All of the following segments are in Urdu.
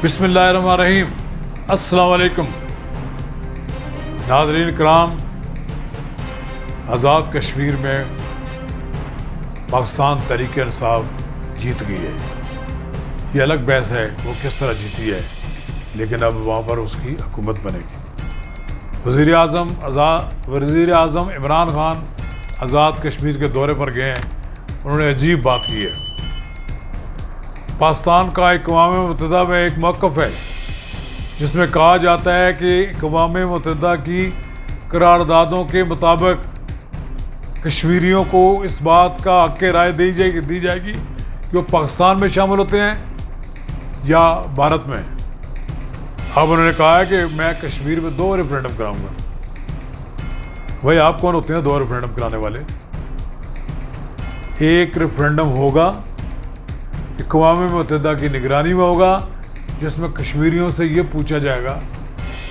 بسم اللہ الرحمن الرحیم۔ السلام علیکم ناظرین کرام، آزاد کشمیر میں پاکستان تحریک انصاف جیت گئی ہے۔ یہ الگ بحث ہے وہ کس طرح جیتی ہے، لیکن اب وہاں پر اس کی حکومت بنے گی۔ وزیر اعظم عمران خان آزاد کشمیر کے دورے پر گئے ہیں۔ انہوں نے عجیب بات کی ہے۔ پاکستان کا اقوام متحدہ میں ایک موقف ہے جس میں کہا جاتا ہے کہ اقوام متحدہ کی قراردادوں کے مطابق کشمیریوں کو اس بات کا حق رائے دی جائے گی کہ وہ پاکستان میں شامل ہوتے ہیں یا بھارت میں۔ اب انہوں نے کہا ہے کہ میں کشمیر میں 2 ریفرینڈم کراؤں گا۔ بھائی آپ کون ہوتے ہیں 2 ریفرینڈم کرانے والے؟ ایک ریفرینڈم ہوگا اقوام متحدہ کی نگرانی میں ہوگا، جس میں کشمیریوں سے یہ پوچھا جائے گا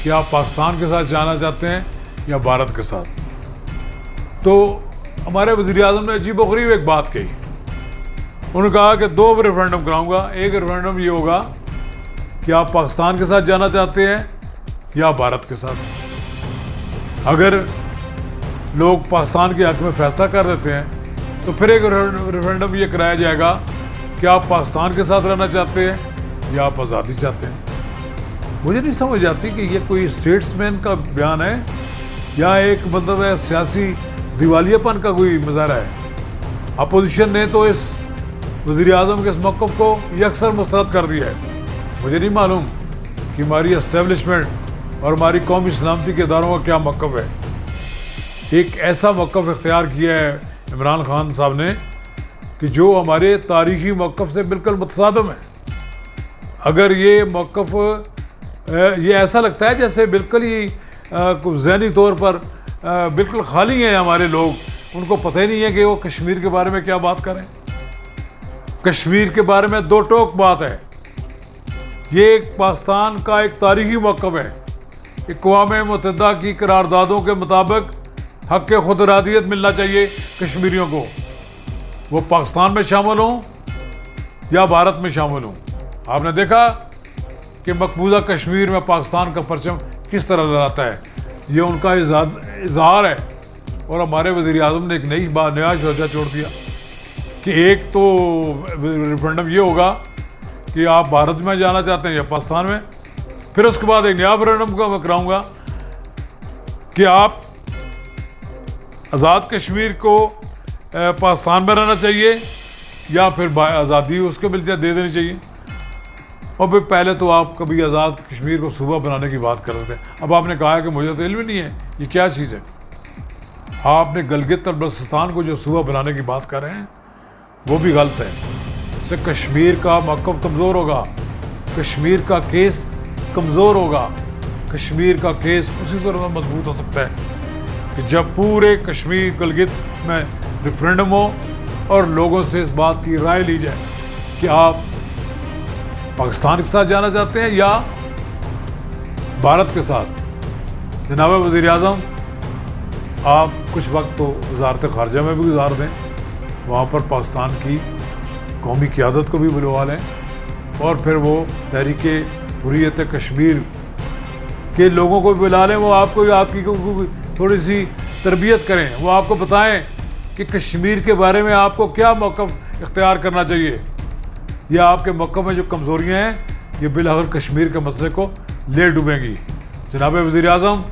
کہ آپ پاکستان کے ساتھ جانا چاہتے ہیں یا بھارت کے ساتھ۔ تو ہمارے وزیر اعظم نے عجیب و غریب ایک بات کہی۔ انہوں نے کہا کہ 2 ریفرینڈم کراؤں گا۔ ایک ریفرینڈم یہ ہوگا کہ آپ پاکستان کے ساتھ جانا چاہتے ہیں یا بھارت کے ساتھ۔ اگر لوگ پاکستان کے حق میں فیصلہ کر دیتے ہیں تو پھر ایک ریفرینڈم یہ کرایا جائے گا کہ آپ پاکستان کے ساتھ رہنا چاہتے ہیں یا آپ آزادی چاہتے ہیں۔ مجھے نہیں سمجھ آتی کہ یہ کوئی اسٹیٹس مین کا بیان ہے یا ایک مطلب ہے سیاسی دیوالیہ پن کا کوئی مظاہرہ ہے۔ اپوزیشن نے تو اس وزیر اعظم کے اس موقف کو یکسر مسترد کر دیا ہے۔ مجھے نہیں معلوم کہ ہماری اسٹیبلشمنٹ اور ہماری قومی سلامتی کے اداروں کا کیا موقف ہے۔ ایک ایسا موقف اختیار کیا ہے عمران خان صاحب نے کہ جو ہمارے تاریخی موقف سے بالکل متصادم ہے۔ اگر یہ موقف یہ ایسا لگتا ہے جیسے بالکل ہی ذہنی طور پر بالکل خالی ہیں ہمارے لوگ، ان کو پتہ ہی نہیں ہے کہ وہ کشمیر کے بارے میں کیا بات کریں۔ کشمیر کے بارے میں 2 ٹوک بات ہے۔ یہ ایک پاکستان کا ایک تاریخی موقف ہے۔ اقوام متحدہ کی قراردادوں کے مطابق حق خود ارادیت ملنا چاہیے کشمیریوں کو، وہ پاکستان میں شامل ہوں یا بھارت میں شامل ہوں۔ آپ نے دیکھا کہ مقبوضہ کشمیر میں پاکستان کا پرچم کس طرح لہراتا ہے۔ یہ ان کا اظہار ہے۔ اور ہمارے وزیر اعظم نے ایک نیا شعبہ چھوڑ دیا کہ ایک تو ریفرینڈم یہ ہوگا کہ آپ بھارت میں جانا چاہتے ہیں یا پاکستان میں، پھر اس کے بعد ایک نیا ریفرینڈم کو میں کراؤں گا کہ آپ آزاد کشمیر کو پاکستان میں رہنا چاہیے یا پھر آزادی اس کو ملتی ہے دے دینی چاہیے۔ اور پھر پہلے تو آپ کبھی آزاد کشمیر کو صوبہ بنانے کی بات کر رہے تھے، اب آپ نے کہا ہے کہ مجھے تو علم ہی نہیں ہے یہ کیا چیز ہے۔ آپ نے گلگت اور بلتستان کو جو صوبہ بنانے کی بات کر رہے ہیں وہ بھی غلط ہے۔ اس سے کشمیر کا موقف کمزور ہوگا، کشمیر کا کیس کمزور ہوگا۔ کشمیر کا کیس اسی طرح مضبوط ہو سکتا ہے کہ جب پورے کشمیر گلگت میں ریفرینڈم ہو اور لوگوں سے اس بات کی رائے لی جائے کہ آپ پاکستان کے ساتھ جانا چاہتے ہیں یا بھارت کے ساتھ۔ جناب وزیر اعظم، آپ کچھ وقت تو وزارت خارجہ میں بھی گزار دیں، وہاں پر پاکستان کی قومی قیادت کو بھی بلوا لیں اور پھر وہ تحریک حریت کشمیر کے لوگوں کو بھی بلا لیں، وہ آپ کی تھوڑی سی تربیت کریں، وہ آپ کو بتائیں کہ کشمیر کے بارے میں آپ کو کیا موقف اختیار کرنا چاہیے۔ یا آپ کے موقف میں جو کمزوریاں ہیں یہ بالآخر کشمیر کے مسئلے کو لے ڈوبیں گی۔ جناب وزیر اعظم،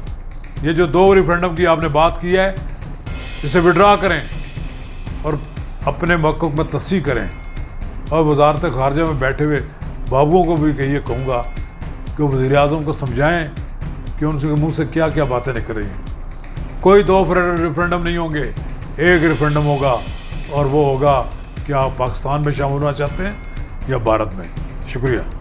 یہ جو 2 ریفرینڈم کی آپ نے بات کی ہے اسے وڈرا کریں اور اپنے موقف میں تصحیح کریں۔ اور وزارت خارجہ میں بیٹھے ہوئے بابوؤں کو بھی یہ کہوں گا کہ وزیر اعظم کو سمجھائیں کہ ان کے منہ سے کیا کیا باتیں نکل رہی ہیں۔ کوئی 2 ریفرینڈم نہیں ہوں گے، ایک ریفرینڈم ہوگا اور وہ ہوگا کہ آپ پاکستان میں شامل ہونا چاہتے ہیں یا بھارت میں۔ شکریہ۔